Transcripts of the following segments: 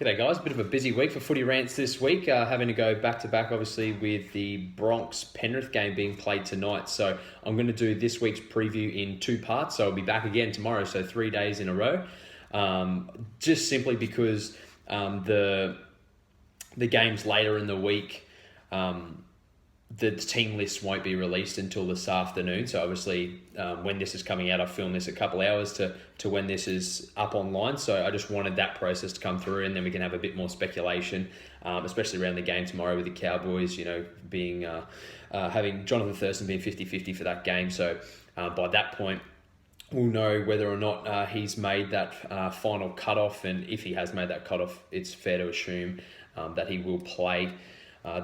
G'day guys, bit of a busy week for footy rants this week, having to go back to back obviously with the Broncos Penrith game being played tonight. So I'm going to do this week's preview in two parts, so I'll be back again tomorrow, so 3 days in a row. Just simply because the games later in the week, the team list won't be released until this afternoon. So obviously when this is coming out, I filmed this a couple hours to when this is up online. So I just wanted that process to come through, and then we can have a bit more speculation, especially around the game tomorrow with the Cowboys, being having Jonathan Thurston being 50-50 for that game. So by that point, we'll know whether or not he's made that final cutoff, and if he has made that cutoff, it's fair to assume that he will play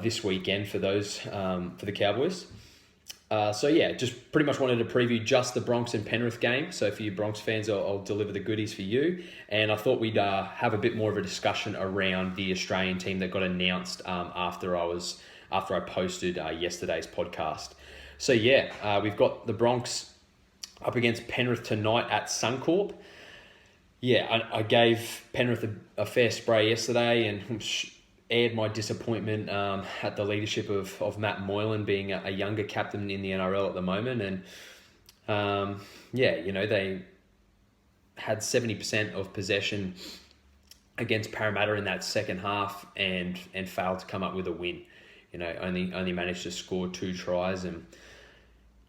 this weekend for those for the Cowboys. Just pretty much wanted to preview just the Broncos and Penrith game. So for you Broncos fans, I'll deliver the goodies for you. And I thought we'd have a bit more of a discussion around the Australian team that got announced after I posted yesterday's podcast. So we've got the Broncos up against Penrith tonight at Suncorp. I gave Penrith a fair spray yesterday and aired my disappointment at the leadership of Matt Moylan being a younger captain in the NRL at the moment. And, they had 70% of possession against Parramatta in that second half and failed to come up with a win. Only managed to score 2 tries. And,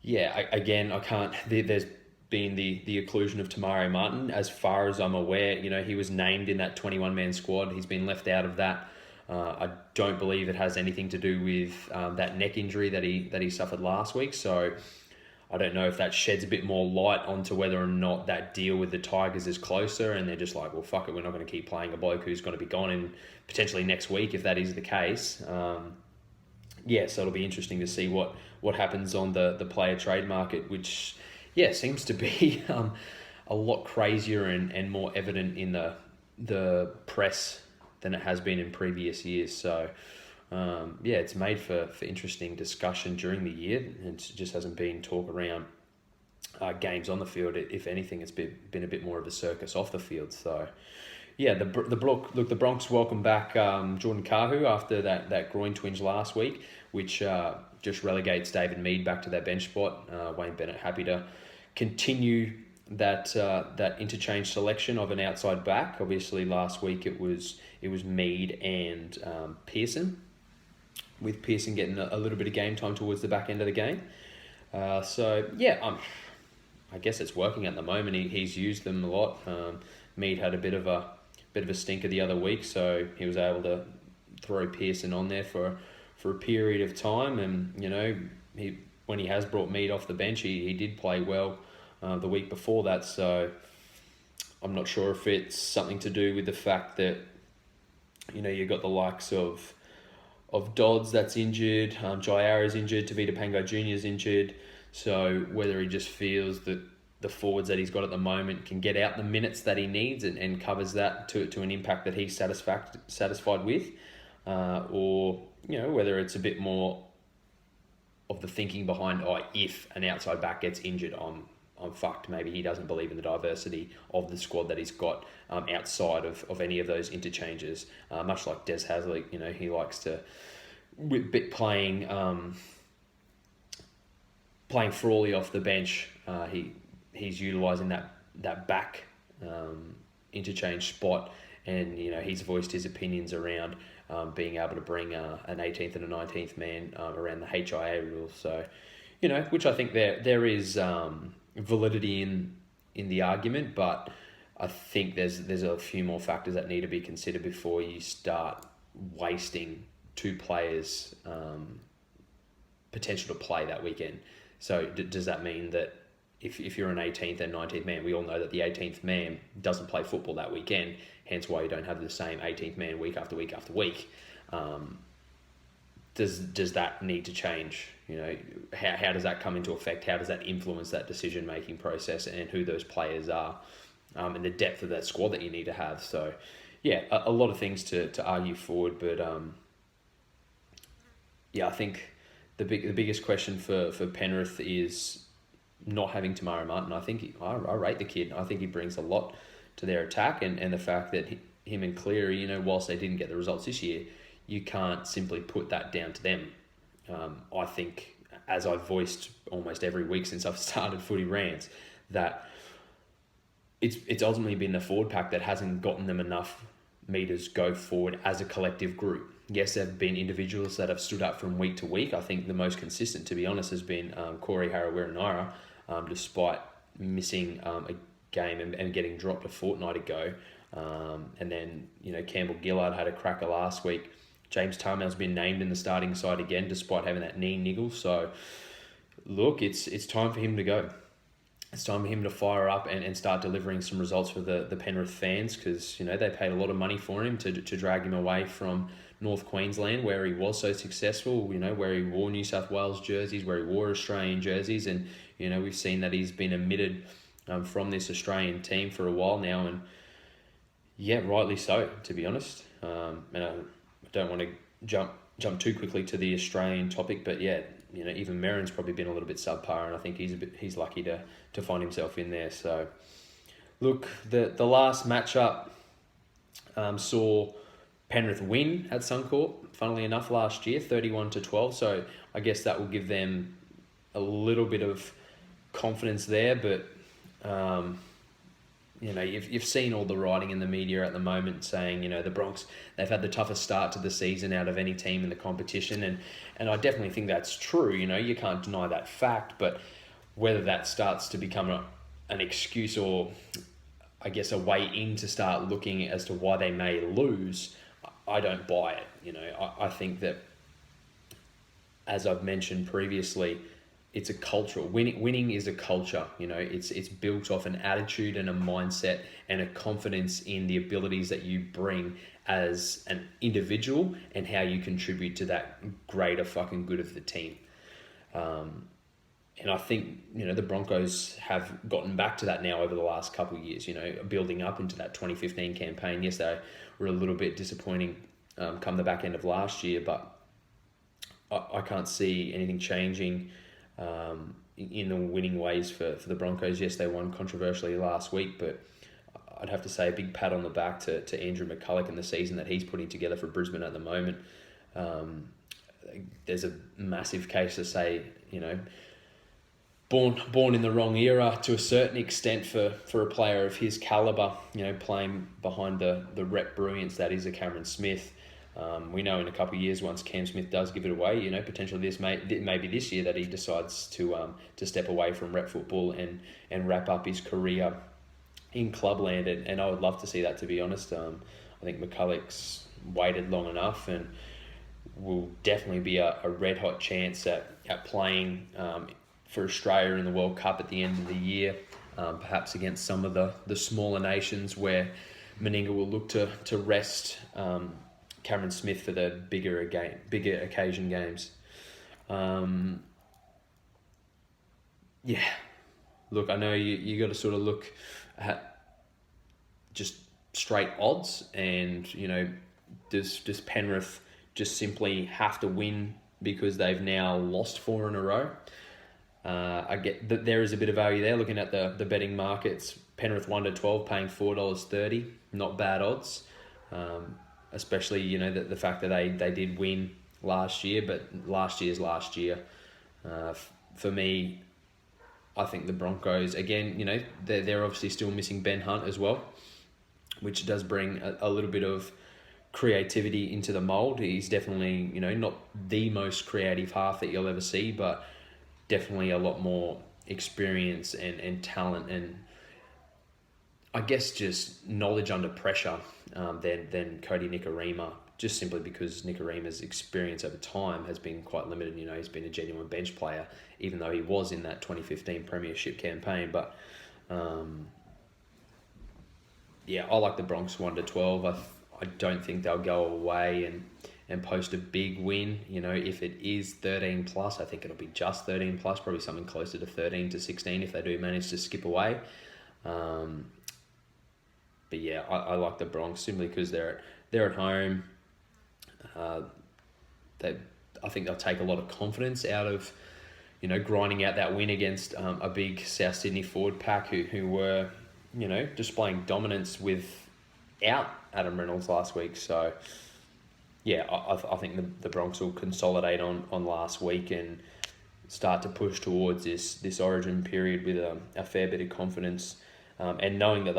I can't... There's been the inclusion of Tamari Martin. As far as I'm aware, he was named in that 21-man squad. He's been left out of that. I don't believe it has anything to do with that neck injury that he suffered last week. So I don't know if that sheds a bit more light onto whether or not that deal with the Tigers is closer, and they're just like, well, fuck it, we're not going to keep playing a bloke who's going to be gone in potentially next week if that is the case. So it'll be interesting to see what happens on the player trade market, which seems to be a lot crazier and more evident in the press than it has been in previous years. So, it's made for interesting discussion during the year, and it just hasn't been talk around games on the field. If anything, it's been a bit more of a circus off the field. So, the Broncos welcome back Jordan Kahu after that groin twinge last week, which just relegates David Mead back to that bench spot. Wayne Bennett happy to continue that interchange selection of an outside back. Obviously, last week it was Mead and Pearson, with Pearson getting a little bit of game time towards the back end of the game. I guess it's working at the moment. He's used them a lot. Mead had a bit of a stinker the other week, so he was able to throw Pearson on there for a period of time. And when he has brought Mead off the bench, he did play well the week before that. So I'm not sure if it's something to do with the fact that you've got the likes of Dodds that's injured, Jaira's injured, Tavita Pango Jr. is injured. So whether he just feels that the forwards that he's got at the moment can get out the minutes that he needs and covers that to an impact that he's satisfied with, or whether it's a bit more of the thinking behind, if an outside back gets injured, I'm fucked. Maybe he doesn't believe in the diversity of the squad that he's got outside of any of those interchanges. Much like Des Hasler, he likes to, with playing Frawley off the bench. He's utilising that back interchange spot, and he's voiced his opinions around being able to bring an 18th and a 19th man around the HIA rule. So, which I think there is validity in the argument, but I think there's a few more factors that need to be considered before you start wasting 2 players' potential to play that weekend. So does that mean that if you're an 18th and 19th man, we all know that the 18th man doesn't play football that weekend, hence why you don't have the same 18th man week after week after week. Does that need to change? How does that come into effect? How does that influence that decision-making process and who those players are, and the depth of that squad that you need to have? So, a lot of things to argue forward, but I think the biggest question for Penrith is not having Tamari Martin. I think I rate the kid. I think he brings a lot to their attack, and the fact that him and Cleary, whilst they didn't get the results this year, you can't simply put that down to them. I think, as I've voiced almost every week since I've started Footy Rants, that it's ultimately been the forward pack that hasn't gotten them enough metres go forward as a collective group. Yes, there have been individuals that have stood up from week to week. I think the most consistent, to be honest, has been Corey Harawira-Naera, despite missing a game and getting dropped a fortnight ago. And then, Campbell Gillard had a cracker last week. James Tarmel's been named in the starting side again, despite having that knee niggle. So, look, it's time for him to go. It's time for him to fire up and start delivering some results for the Penrith fans, because, they paid a lot of money for him to drag him away from North Queensland, where he was so successful, where he wore New South Wales jerseys, where he wore Australian jerseys. And, we've seen that he's been omitted from this Australian team for a while now. And, yeah, rightly so, to be honest. And I don't want to jump too quickly to the Australian topic, but, yeah, even Merrin's probably been a little bit subpar, and I think he's lucky to find himself in there. So, look, the last matchup saw Penrith win at Suncorp, funnily enough, last year, 31-12. So I guess that will give them a little bit of confidence there. But, you've seen all the writing in the media at the moment saying, the Bronx, they've had the toughest start to the season out of any team in the competition. And I definitely think that's true. You can't deny that fact. But whether that starts to become an excuse, or, I guess, a way in to start looking as to why they may lose, I don't buy it. I think that, as I've mentioned previously, it's a cultural winning is a culture. It's built off an attitude and a mindset and a confidence in the abilities that you bring as an individual and how you contribute to that greater fucking good of the team. And I think, the Broncos have gotten back to that now over the last couple of years, building up into that 2015 campaign. Yes, they were a little bit disappointing come the back end of last year, but I can't see anything changing in the winning ways for the Broncos. Yes, they won controversially last week, but I'd have to say a big pat on the back to Andrew McCulloch and the season that he's putting together for Brisbane at the moment. There's a massive case to say, born in the wrong era to a certain extent for a player of his calibre, playing behind the rep brilliance that is a Cameron Smith. We know in a couple of years, once Cam Smith does give it away, potentially this may be this year that he decides to step away from rep football and wrap up his career in clubland. And I would love to see that, to be honest. I think McCulloch's waited long enough and will definitely be a red-hot chance at playing for Australia in the World Cup at the end of the year, perhaps against some of the smaller nations where Meninga will look to rest Cameron Smith for the bigger occasion games. Look, I know you got to sort of look at just straight odds, and does Penrith just simply have to win because they've now lost 4 in a row? I get that there is a bit of value there. Looking at the betting markets, Penrith 1-12 paying $4.30, not bad odds. Especially the fact that they did win last year, but last year's last year. For me, I think the Broncos again. They're obviously still missing Ben Hunt as well, which does bring a little bit of creativity into the mould. He's definitely not the most creative half that you'll ever see, but definitely a lot more experience and talent, and I guess just knowledge under pressure than Cody Nikorima, just simply because Nikorima's experience over time has been quite limited. He's been a genuine bench player, even though he was in that 2015 Premiership campaign. But I like the Bronx 1-12. I don't think they'll go away and post a big win. If it is 13 plus, I think it'll be just 13 plus, probably something closer to 13 to 16 if they do manage to skip away. But yeah, I like the Bronx simply because they're at home. I think they'll take a lot of confidence out of grinding out that win against a big South Sydney forward pack who were displaying dominance with out Adam Reynolds last week. So, yeah, I think the Broncos will consolidate on last week and start to push towards this origin period with a fair bit of confidence, and knowing that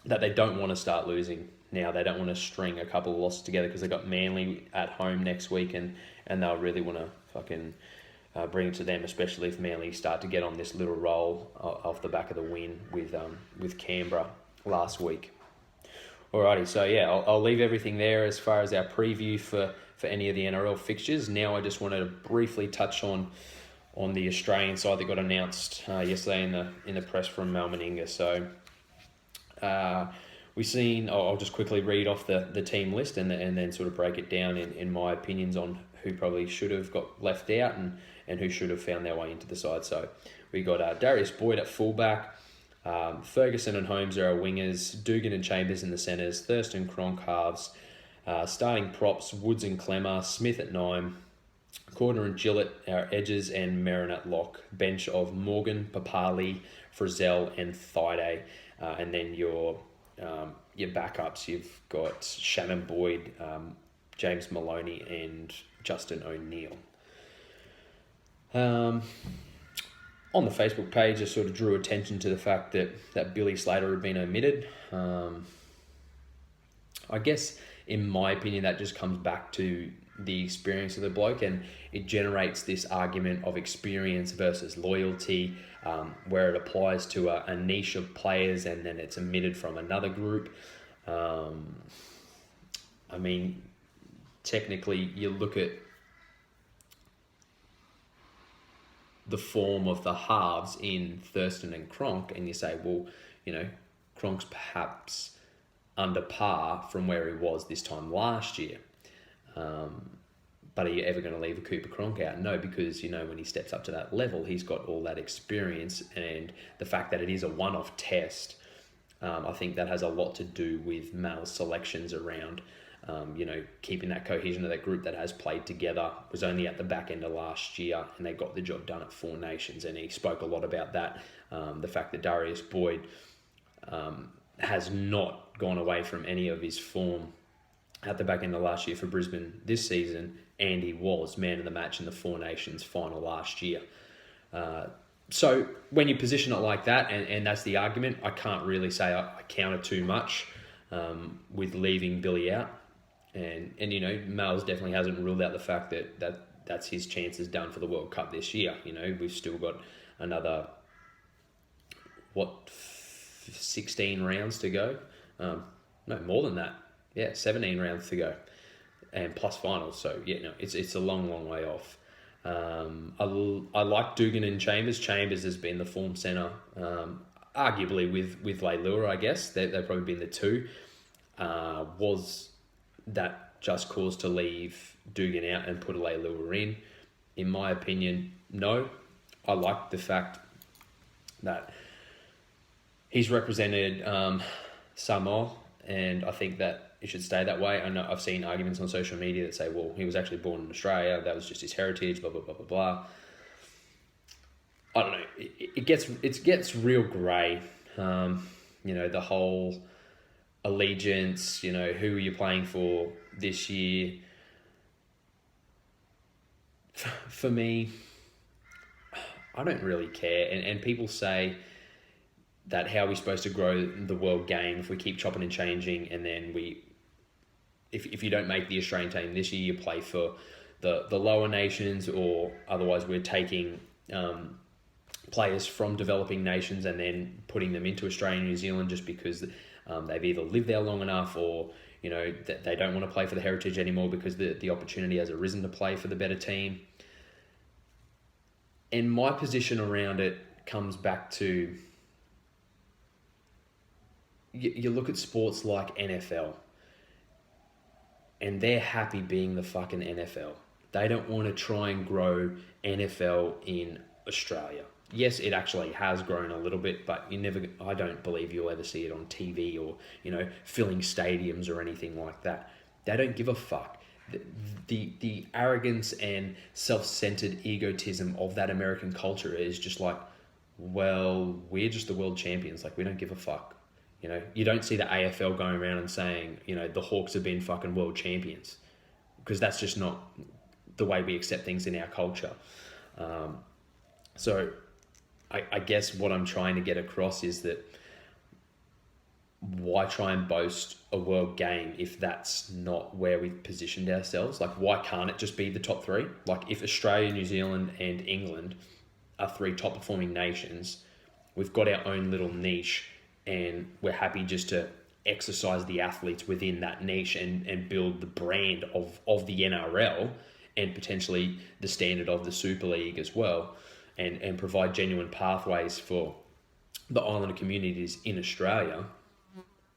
that they don't want to start losing now. They don't want to string a couple of losses together because they've got Manly at home next week, and they'll really want to fucking bring it to them, especially if Manly start to get on this little roll off the back of the win with Canberra last week. Alrighty, so yeah, I'll leave everything there as far as our preview for any of the NRL fixtures. Now I just wanted to briefly touch on the Australian side that got announced yesterday in the press from Mal Meninga. So we've seen. I'll just quickly read off the team list and then sort of break it down in my opinions on who probably should have got left out and who should have found their way into the side. So we got Darius Boyd at fullback. Ferguson and Holmes are our wingers, Dugan and Chambers in the centres, Thurston, Cronk halves, starting props, Woods and Clemmer, Smith at 9, Cordner and Gillett our edges, and Merrin at lock. Bench of Morgan, Papali, Frizzell and Thaiday, and then your backups, you've got Shannon Boyd, James Maloney and Justin O'Neill. On the Facebook page, I sort of drew attention to the fact that Billy Slater had been omitted. I guess, in my opinion, that just comes back to the experience of the bloke, and it generates this argument of experience versus loyalty, where it applies to a niche of players and then it's omitted from another group. I mean, technically, you look at the form of the halves in Thurston and Cronk, and you say, well, Cronk's perhaps under par from where he was this time last year. But are you ever going to leave a Cooper Cronk out? No, because, when he steps up to that level, he's got all that experience, and the fact that it is a one-off test, I think that has a lot to do with Mal's selections around keeping that cohesion of that group that has played together. Was only at the back end of last year, and they got the job done at Four Nations, and he spoke a lot about that. The fact that Darius Boyd has not gone away from any of his form at the back end of last year for Brisbane this season, and he was man of the match in the Four Nations final last year. So when you position it like that, and that's the argument, I can't really say I counter too much with leaving Billy out. And Mal's definitely hasn't ruled out the fact that's his chances done for the World Cup this year. We've still got another, 16 rounds to go? No, more than that. Yeah, 17 rounds to go, and plus finals. So it's a long, long way off. I like Dugan and Chambers. Chambers has been the form centre, arguably with Leilua, I guess. They've probably been the two. Was that just cause to leave Dugan out and put Leilua in? In my opinion, no. I like the fact that he's represented Samoa, and I think that it should stay that way. I know I've seen arguments on social media that say, well, he was actually born in Australia, that was just his heritage, blah, blah, blah, blah, blah. I don't know. It gets real grey. The whole allegiance, who are you playing for this year? For me, I don't really care. And people say that how are we supposed to grow the world game if we keep chopping and changing, and then if you don't make the Australian team this year, you play for the lower nations, or otherwise we're taking players from developing nations and then putting them into Australia and New Zealand just because they've either lived there long enough, or that they don't want to play for the heritage anymore because the opportunity has arisen to play for the better team. And my position around it comes back to, you look at sports like NFL, and they're happy being the fucking NFL. They don't want to try and grow NFL in Australia. Yes, it actually has grown a little bit, but I don't believe you'll ever see it on TV or, filling stadiums or anything like that. They don't give a fuck. The arrogance and self-centered egotism of that American culture is just like, well, we're just the world champions. Like, we don't give a fuck. You don't see the AFL going around and saying, the Hawks have been fucking world champions, because that's just not the way we accept things in our culture. So I guess what I'm trying to get across is that why try and boast a world game if that's not where we've positioned ourselves? Like, why can't it just be the top three? Like, if Australia, New Zealand and England are three top performing nations, we've got our own little niche, and we're happy just to exercise the athletes within that niche and build the brand of the NRL and potentially the standard of the Super League as well, and provide genuine pathways for the Islander communities in Australia.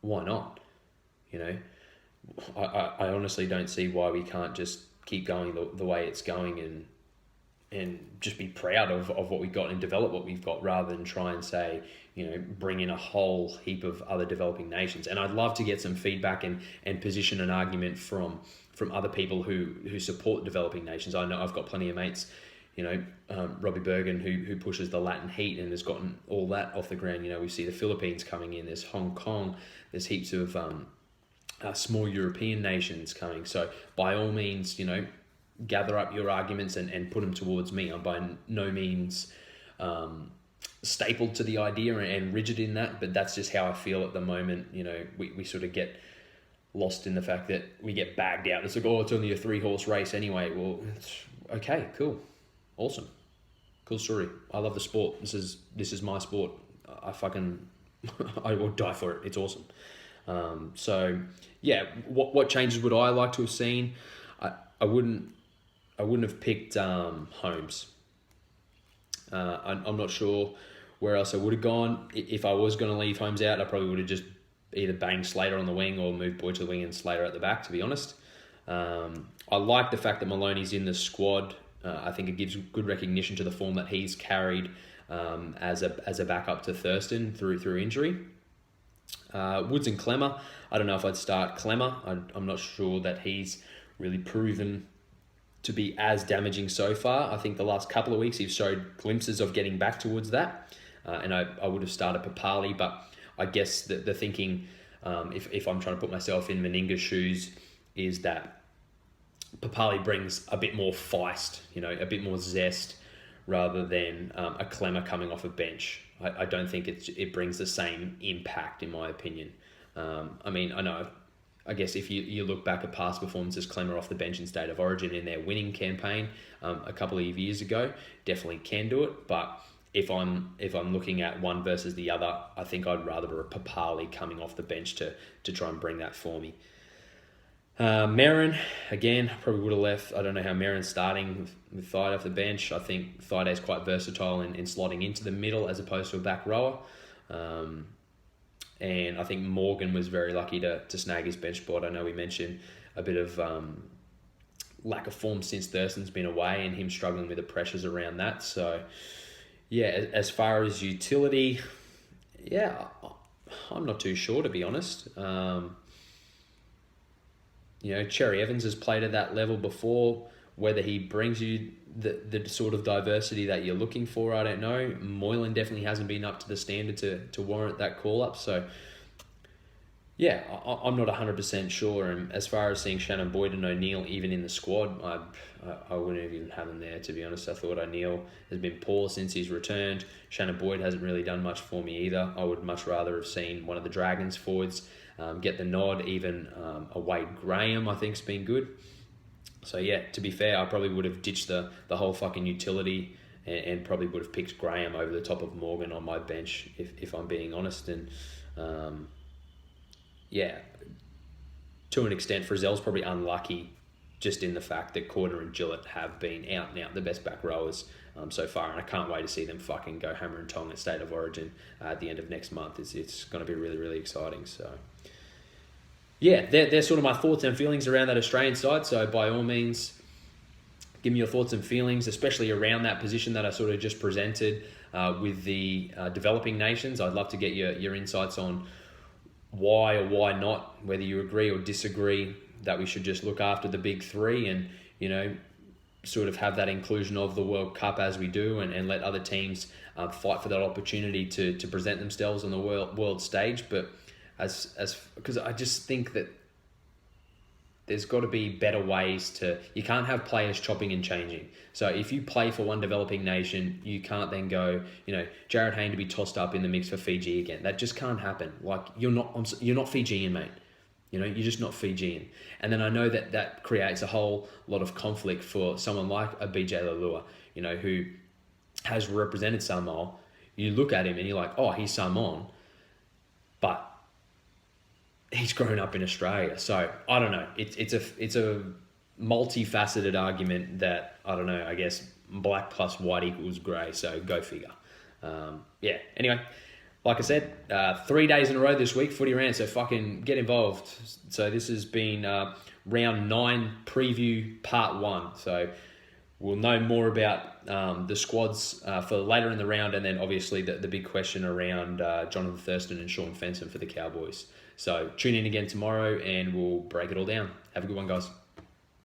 Why not? I honestly don't see why we can't just keep going the way it's going and just be proud of what we've got and develop what we've got, rather than try and say, bring in a whole heap of other developing nations. And I'd love to get some feedback and position an argument from other people who support developing nations. I know I've got plenty of mates, Robbie Bergen, who pushes the Latin heat and has gotten all that off the ground. We see the Philippines coming in, there's Hong Kong, there's heaps of small European nations coming. So by all means, gather up your arguments and put them towards me. I'm by no means stapled to the idea and rigid in that, but that's just how I feel at the moment. We sort of get lost in the fact that we get bagged out. It's like, it's only a 3-horse race anyway. Well, it's okay, cool, awesome, cool story. I love the sport. This is my sport. I will die for it. It's awesome. So yeah, what changes would I like to have seen? I wouldn't have picked Holmes. I'm not sure where else I would have gone. If I was going to leave Holmes out, I probably would have just either banged Slater on the wing or moved Boyd to the wing and Slater at the back, to be honest. I like the fact that Maloney's in the squad. I think it gives good recognition to the form that he's carried as a backup to Thurston through injury. Woods and Clemmer, I don't know if I'd start Clemmer. I'm not sure that he's really proven to be as damaging so far. I think the last couple of weeks he's showed glimpses of getting back towards that, and I would have started Papali, but I guess the thinking, if I'm trying to put myself in Meninga's shoes, is that Papali brings a bit more feist, a bit more zest, rather than a Clemmer coming off a bench. I don't think it brings the same impact, in my opinion. I guess if you look back at past performances, Clemmer off the bench in State of Origin in their winning campaign a couple of years ago, definitely can do it. But if I'm looking at one versus the other, I think I'd rather a Papali coming off the bench to try and bring that for me. Merrin, again, probably would have left. I don't know how Merrin's starting with Thaiday off the bench. I think Thaiday's quite versatile in slotting into the middle as opposed to a back rower. And I think Morgan was very lucky to snag his bench spot. I know we mentioned a bit of lack of form since Thurston's been away and him struggling with the pressures around that. So, yeah, as far as utility, yeah, I'm not too sure, to be honest. Cherry Evans has played at that level before. Whether he brings you the sort of diversity that you're looking for, I don't know. Moylan definitely hasn't been up to the standard to warrant that call-up. So, yeah, I'm not 100% sure. And as far as seeing Shannon Boyd and O'Neill even in the squad, I wouldn't even have them there, to be honest. I thought O'Neill has been poor since he's returned. Shannon Boyd hasn't really done much for me either. I would much rather have seen one of the Dragons forwards get the nod. Even a Wade Graham, I think, has been good. So, yeah, to be fair, I probably would have ditched the whole fucking utility and probably would have picked Graham over the top of Morgan on my bench, if I'm being honest. And, yeah, to an extent, Frizzell's probably unlucky just in the fact that Corder and Gillett have been out and out the best back rowers so far. And I can't wait to see them fucking go hammer and tong at State of Origin at the end of next month. It's going to be really, really exciting. So, yeah, they're sort of my thoughts and feelings around that Australian side. So by all means, give me your thoughts and feelings, especially around that position that I sort of just presented with the developing nations. I'd love to get your insights on why or why not, whether you agree or disagree that we should just look after the big three and, sort of have that inclusion of the World Cup as we do and let other teams fight for that opportunity to present themselves on the world stage. But because I just think that there's got to be better ways to... You can't have players chopping and changing. So if you play for one developing nation, you can't then go, Jared Hayne to be tossed up in the mix for Fiji again. That just can't happen. Like, you're not Fijian, mate. You're just not Fijian. And then I know that creates a whole lot of conflict for someone like a BJ Lalua, who has represented Samoa. You look at him and you're like, oh, he's Samoan, but he's grown up in Australia. So I don't know. It's a multifaceted argument that, I don't know, I guess black plus white equals grey. So go figure. Anyway, like I said, 3 days in a row this week, footy rant. So fucking get involved. So this has been round 9 preview part 1. So we'll know more about the squads for later in the round, and then obviously the big question around Jonathan Thurston and Sean Fenton for the Cowboys. So tune in again tomorrow and we'll break it all down. Have a good one, guys.